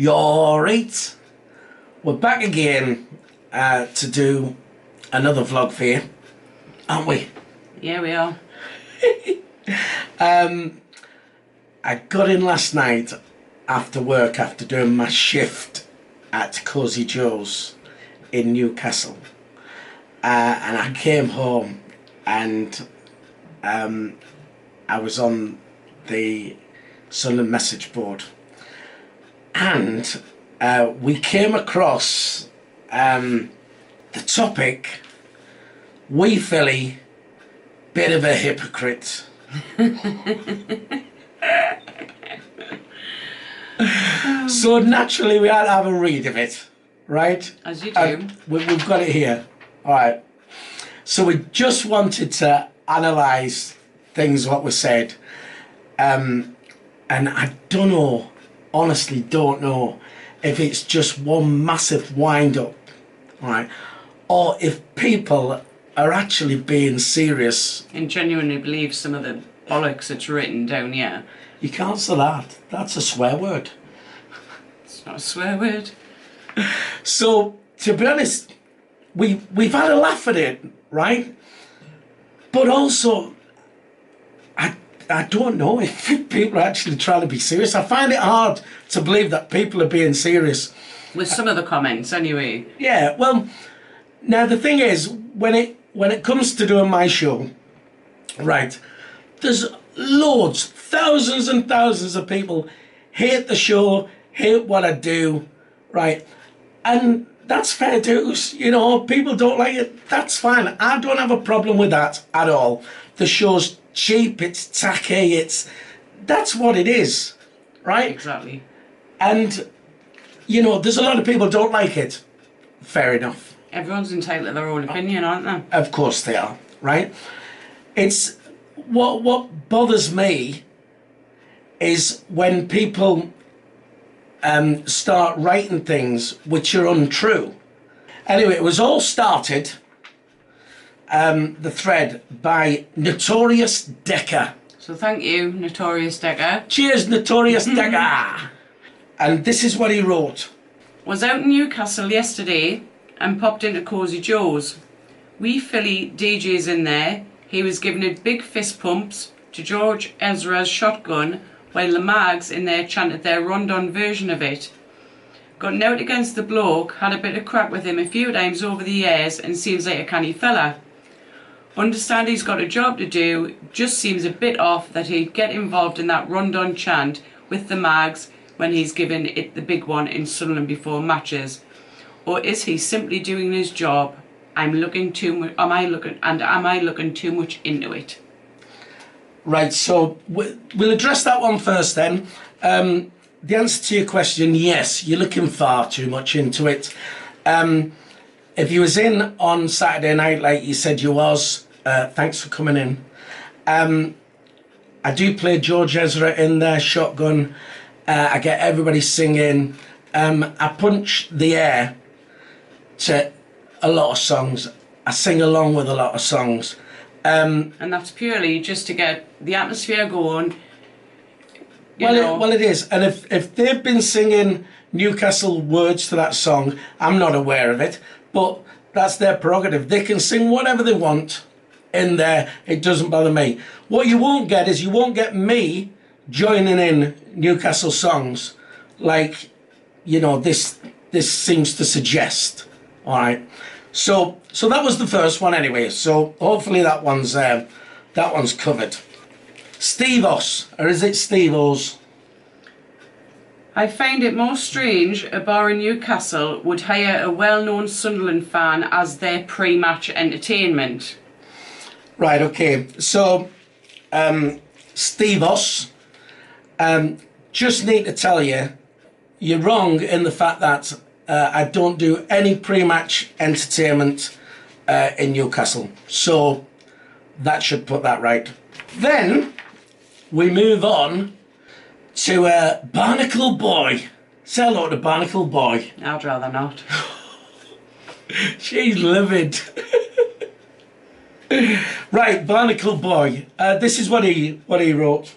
You're right. We're back again to do another vlog for you, aren't we? Yeah, we are. I got in last night after work, after doing my shift at Cosy Joe's in Newcastle, and I came home and I was on the Sunderland Message Board, and we came across the topic, "We Phillie, bit of a hypocrite." So naturally we had to have a read of it, right? As you do. We've got it here. All right. So we just wanted to analyse things what were said, and I don't know, honestly don't know if it's just one massive wind-up, right, or if people are actually being serious And genuinely believe some of the bollocks that's written down here. You can't say that. That's a swear word. It's not a swear word. So, to be honest, we've had a laugh at it, right? But also, I don't know if people are actually trying to be serious. I find it hard to believe that people are being serious. With some of the comments, anyway. Yeah, well, now the thing is, when it comes to doing my show, right, there's loads, thousands and thousands of people hate the show, hate what I do, right? And that's fair dues, you know, people don't like it, that's fine. I don't have a problem with that at all. The show's cheap, it's tacky, that's what it is, right? Exactly. And, you know, there's a lot of people don't like it. Fair enough. Everyone's entitled to their own opinion, aren't they? Of course they are, right? It's what bothers me is when people start writing things which are untrue. Anyway, it was all started, the thread, by Notorious Decker. So thank you, Notorious Decker. Cheers, Notorious Decker! And this is what he wrote. Was out in Newcastle yesterday and popped into Cosy Joe's. We Phillie DJs in there. He was giving it big fist pumps to George Ezra's Shotgun, while the mags in there chanted their run-down version of it. Got out against the bloke, had a bit of crack with him a few times over the years, and seems like a canny fella. Understand he's got a job to do, just seems a bit off that he'd get involved in that run-down chant with the mags when he's given it the big one in Sunderland before matches. Or is he simply doing his job? Am I looking too much into it? Right, so we'll address that one first then. The answer to your question, yes, you're looking far too much into it. If you was in on Saturday night like you said you was, thanks for coming in. I do play George Ezra in there, Shotgun. I get everybody singing. I punch the air to a lot of songs. I sing along with a lot of songs. And that's purely just to get the atmosphere going. Well, it is. And if they've been singing Newcastle words to that song, I'm not aware of it, but that's their prerogative. They can sing whatever they want in there. It doesn't bother me. What you won't get is you won't get me joining in Newcastle songs like, you know, this seems to suggest. All right. So that was the first one anyway. So hopefully that one's covered. Steve-os, or is it Steve-os? I find it more strange a bar in Newcastle would hire a well-known Sunderland fan as their pre-match entertainment. Right, okay. So, Steve-os, just need to tell you, you're wrong in the fact that I don't do any pre-match entertainment in Newcastle. So, that should put that right. Then, we move on to Barnacle Boy. Say hello to Barnacle Boy. I'd rather not. She's livid. Right, Barnacle Boy. This is what he wrote.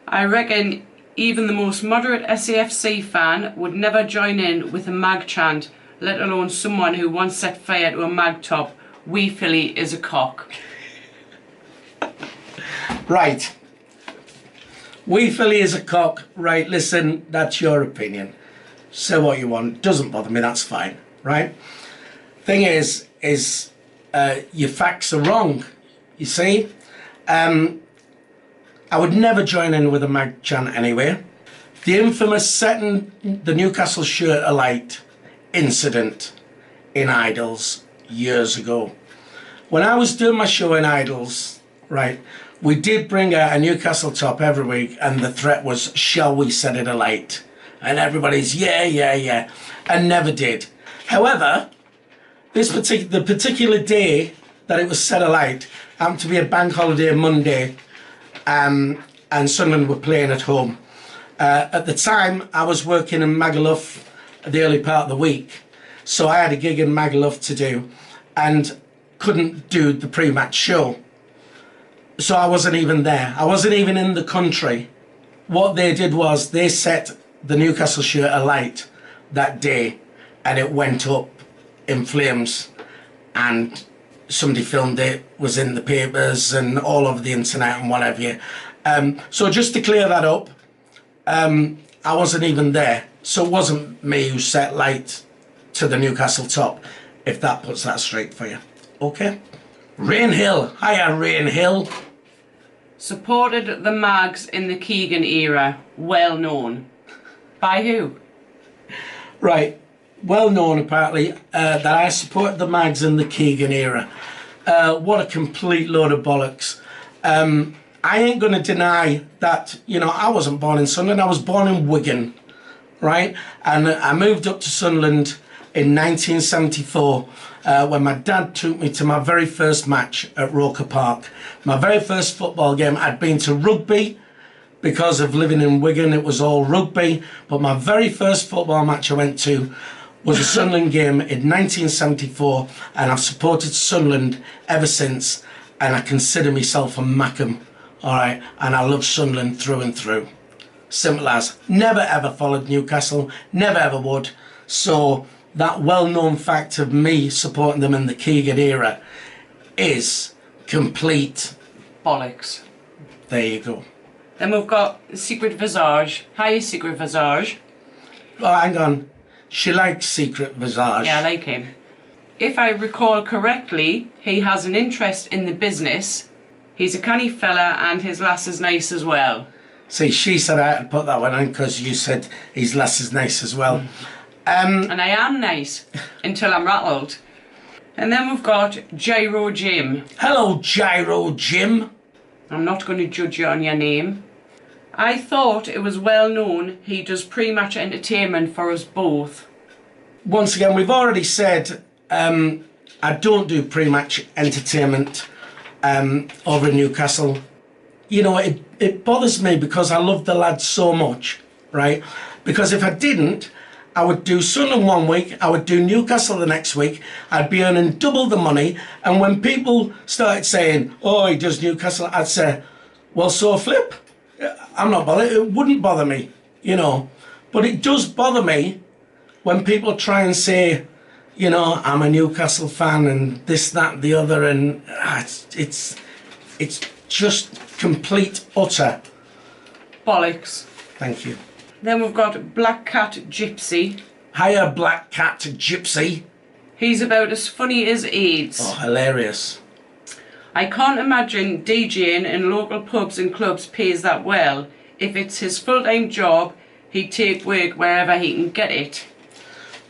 I reckon Even the most moderate SAFC fan would never join in with a mag chant, let alone someone who once set fire to a mag top. We Phillie is a cock. Right. We Phillie is a cock. Right, listen, that's your opinion. Say what you want. Doesn't bother me, that's fine. Right? Thing is your facts are wrong. You see? I would never join in with a mag chant anyway. The infamous setting the Newcastle shirt alight incident in Idols years ago. When I was doing my show in Idols, right, we did bring out a Newcastle top every week, and the threat was, shall we set it alight? And everybody's, yeah, and never did. However, the particular day that it was set alight happened to be a bank holiday Monday, and Sunderland were playing at home. At the time, I was working in Magaluf the early part of the week, so I had a gig in Magaluf to do and couldn't do the pre-match show. So I wasn't even there. I wasn't even in the country. What they did was they set the Newcastle shirt alight that day, and it went up in flames, and somebody filmed it, was in the papers and all over the internet and whatever. So just to clear that up, I wasn't even there. So it wasn't me who set light to the Newcastle top, if that puts that straight for you. Okay? Rain Hill. Hiya, Rain Hill. Supported the mags in the Keegan era. Well known. By who? Right. Well known, apparently, that I supported the mags in the Keegan era. What a complete load of bollocks. I ain't going to deny that, you know, I wasn't born in Sunderland. I was born in Wigan, right? And I moved up to Sunderland in 1974 when my dad took me to my very first match at Roker Park. My very first football game. I'd been to rugby because of living in Wigan. It was all rugby. But my very first football match I went to was a Sunderland game in 1974, and I've supported Sunderland ever since, and I consider myself a Mackem, alright, and I love Sunderland through and through. Simple as. Never ever followed Newcastle, never ever would, so that well-known fact of me supporting them in the Keegan era is complete bollocks. There you go. Then we've got Secret Visage. Hi, Secret Visage. Oh, hang on. She likes Secret Visage. Yeah, I like him. If I recall correctly, he has an interest in the business. He's a canny fella and his lass is nice as well. See, she said I had to put that one in because you said his lass is nice as well. And I am nice until I'm rattled. And then we've got Gyro Jim. Hello, Gyro Jim. I'm not going to judge you on your name. I thought it was well known he does pre-match entertainment for us both. Once again, we've already said I don't do pre-match entertainment over in Newcastle. You know, it bothers me because I love the lads so much, right? Because if I didn't, I would do Sunderland one week, I would do Newcastle the next week, I'd be earning double the money, and when people started saying, oh, he does Newcastle, I'd say, well, so flip. I'm not bothered. It wouldn't bother me, you know. But it does bother me when people try and say, you know, I'm a Newcastle fan and this, that, and the other, and it's just complete, utter bollocks. Thank you. Then we've got Black Cat Gypsy. Hiya, Black Cat Gypsy. He's about as funny as AIDS. Oh, hilarious. I can't imagine DJing in local pubs and clubs pays that well. If it's his full-time job, he'd take work wherever he can get it.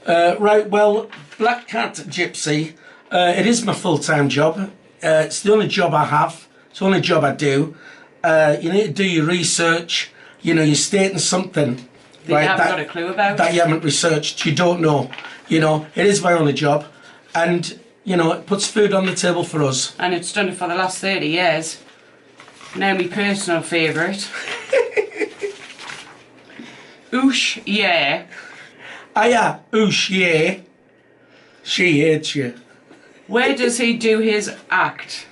Right, well, Black Cat Gypsy, it is my full-time job. It's the only job I have. It's the only job I do. You need to do your research. You know, you're stating something that right, you haven't got a clue about. That you haven't researched. You don't know. You know, it is my only job. And you know, it puts food on the table for us. And it's done it for the last 30 years. Now my personal favourite. Oosh, yeah. Hiya, oosh, yeah. She hates you. Where does he do his act?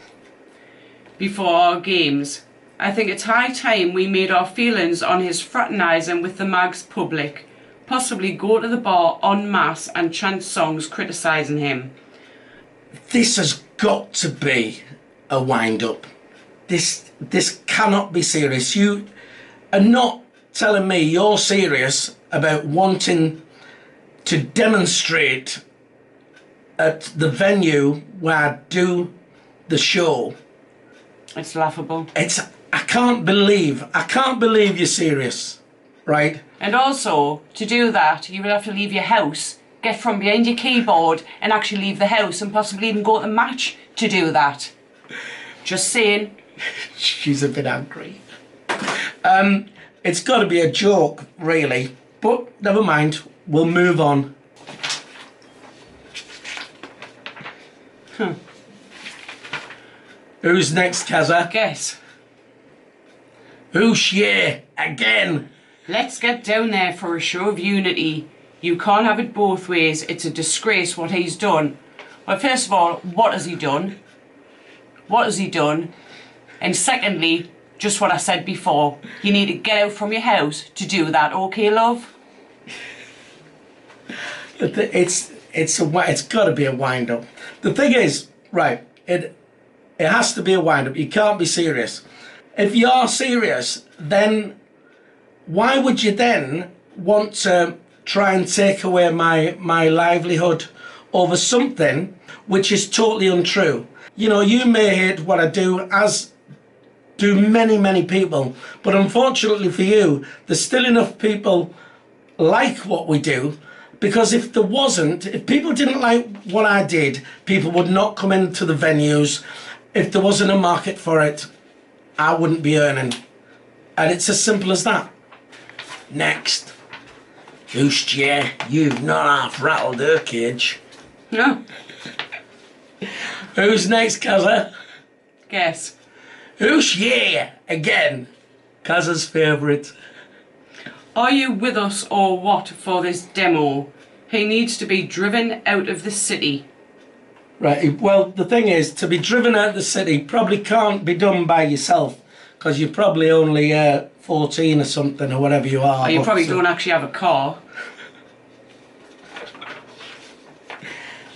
Before our games. I think it's high time we made our feelings on his fraternising with the Mags public. Possibly go to the bar en masse and chant songs criticising him. This has got to be a wind-up. This cannot be serious. You are not telling me you're serious about wanting to demonstrate at the venue where I do the show. It's laughable. I can't believe you're serious, right? And also, to do that, you will have to leave your house, get from behind your keyboard and actually leave the house and possibly even go to the match to do that. Just saying. She's a bit angry. It's got to be a joke, really. But never mind, we'll move on. Who's next, Kazza? Guess. Who's here again? Let's get down there for a show of unity. You can't have it both ways. It's a disgrace what he's done. Well, first of all, what has he done? What has he done? And secondly, just what I said before, you need to get out from your house to do that, okay, love? It's got to be a wind-up. The thing is, right, it has to be a wind-up. You can't be serious. If you are serious, then why would you then want to try and take away my livelihood over something which is totally untrue? You know, you may hate what I do, as do many, many people, but unfortunately for you, there's still enough people like what we do, because if there wasn't, if people didn't like what I did, people would not come into the venues. If there wasn't a market for it, I wouldn't be earning. And it's as simple as that. Next. Who's yeah, you've not half rattled her cage. No. Who's next, Kazza? Guess. Who's yeah again? Kazza's favourite. Are you with us or what for this demo? He needs to be driven out of the city. Right, well, the thing is, to be driven out of the city probably can't be done by yourself, because you're probably only 14 or something, or whatever you are. Or you probably don't actually have a car.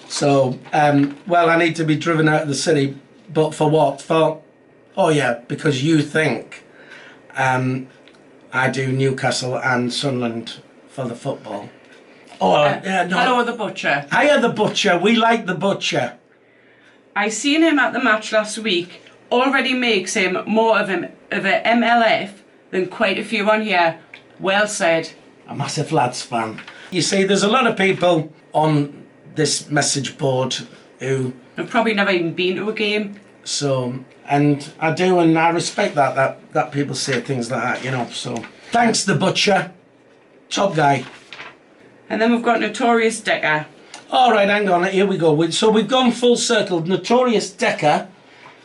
So, well, I need to be driven out of the city, but for what? For, oh yeah, because you think I do Newcastle and Sunderland for the football. Oh, yeah, no. Hello, the butcher. Hiya, the butcher. We like the butcher. I seen him at the match last week. Already makes him more of a MLF than quite a few on here. Well said. A massive lads fan. You see, there's a lot of people on this message board who I've probably never even been to a game. So, and I do, and I respect that people say things like that, you know. So, thanks, the butcher. Top guy. And then we've got Notorious Decker. All right, hang on. Here we go. So we've gone full circle. Notorious Decker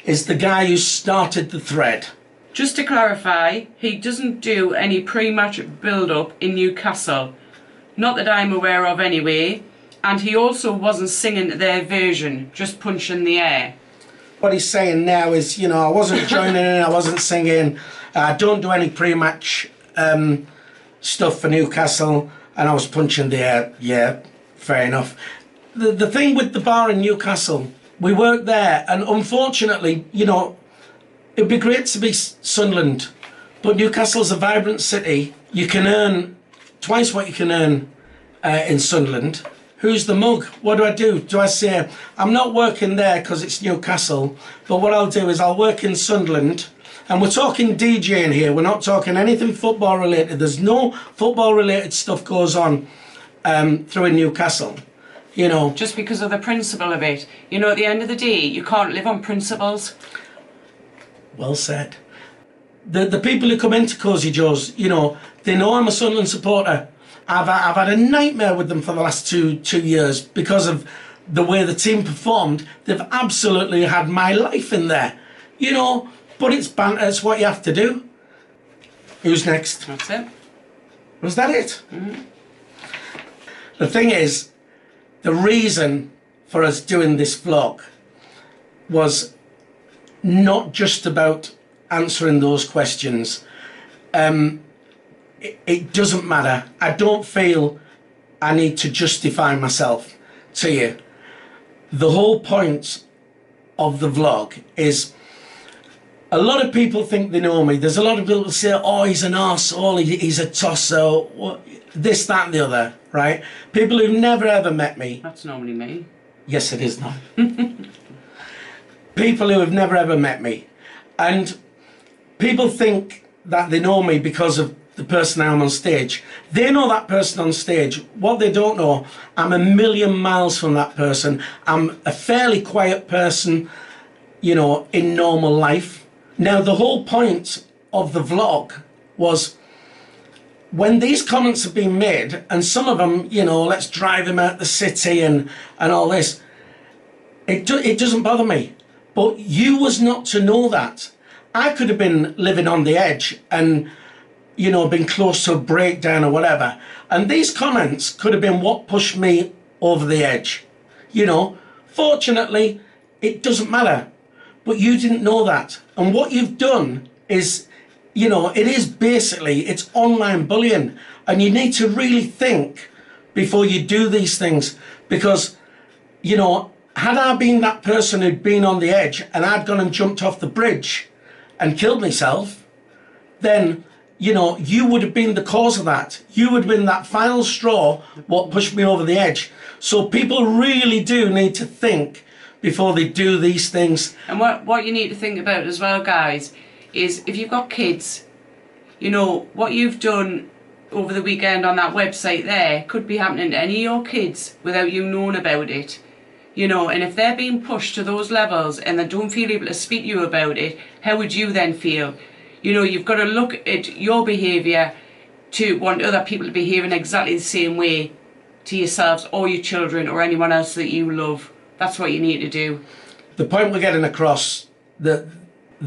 is the guy who started the thread. Just to clarify, he doesn't do any pre-match build-up in Newcastle. Not that I'm aware of anyway. And he also wasn't singing their version, just punching the air. What he's saying now is, you know, I wasn't joining in, I wasn't singing. I don't do any pre-match stuff for Newcastle. And I was punching the air. Yeah, fair enough. The thing with the bar in Newcastle, we worked there, and unfortunately, you know, it'd be great to be Sunderland, but Newcastle's a vibrant city. You can earn twice what you can earn in Sunderland. Who's the mug? What do? Do I say, I'm not working there because it's Newcastle, but what I'll do is I'll work in Sunderland. And we're talking DJing here. We're not talking anything football related. There's no football related stuff goes on through in Newcastle. You know. Just because of the principle of it. You know, at the end of the day, you can't live on principles. Well said. The people who come into Cosy Joe's, you know, they know I'm a Sunderland supporter. I've had a nightmare with them for the last two years because of the way the team performed. They've absolutely had my life in there. You know. But it's banter, it's what you have to do. Who's next? That's it. Was that it? Mm-hmm. The thing is, the reason for us doing this vlog was not just about answering those questions. It doesn't matter. I don't feel I need to justify myself to you. The whole point of the vlog is, a lot of people think they know me. There's a lot of people who say, oh, he's an arsehole, he's a tosser, this, that and the other, right? People who've never ever met me. That's normally me. Yes, it is now. People who have never ever met me. And people think that they know me because of the person I am on stage. They know that person on stage. What they don't know, I'm a million miles from that person. I'm a fairly quiet person, you know, in normal life. Now, the whole point of the vlog was, when these comments have been made, and some of them, you know, let's drive him out the city and all this, it doesn't bother me. But you was not to know that. I could have been living on the edge and, you know, been close to a breakdown or whatever. And these comments could have been what pushed me over the edge. You know, fortunately, it doesn't matter. But you didn't know that. And what you've done is, you know, it is basically, it's online bullying. And you need to really think before you do these things. Because, you know, had I been that person who'd been on the edge and I'd gone and jumped off the bridge and killed myself, then, you know, you would have been the cause of that. You would have been that final straw what pushed me over the edge. So people really do need to think before they do these things. And what you need to think about as well, guys, is if you've got kids, you know, what you've done over the weekend on that website there could be happening to any of your kids without you knowing about it. You know, and if they're being pushed to those levels and they don't feel able to speak to you about it, how would you then feel? You know, you've got to look at your behaviour to want other people to behave in exactly the same way to yourselves or your children or anyone else that you love. That's what you need to do. The point we're getting across, the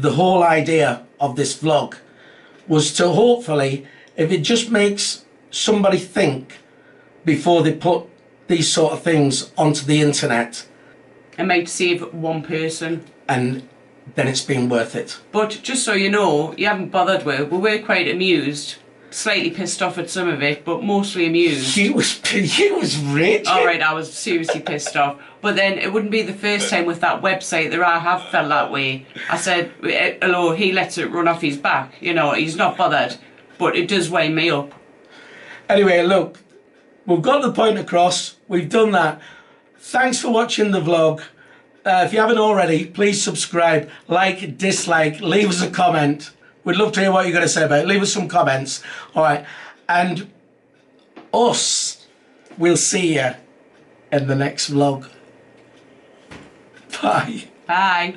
whole idea of this vlog was to hopefully, if it just makes somebody think before they put these sort of things onto the internet. It might save one person. And then it's been worth it. But just so you know, you haven't bothered with, we were quite amused. Slightly pissed off at some of it, but mostly amused. You was raging. Alright, I was seriously pissed off. But then it wouldn't be the first time with that website that I have felt that way. I said, hello, he lets it run off his back. You know, he's not bothered. But it does wind me up. Anyway, look, we've got the point across. We've done that. Thanks for watching the vlog. If you haven't already, please subscribe, like, dislike, leave us a comment. We'd love to hear what you're going to say about it. Leave us some comments. All right. And we'll see you in the next vlog. Bye. Bye.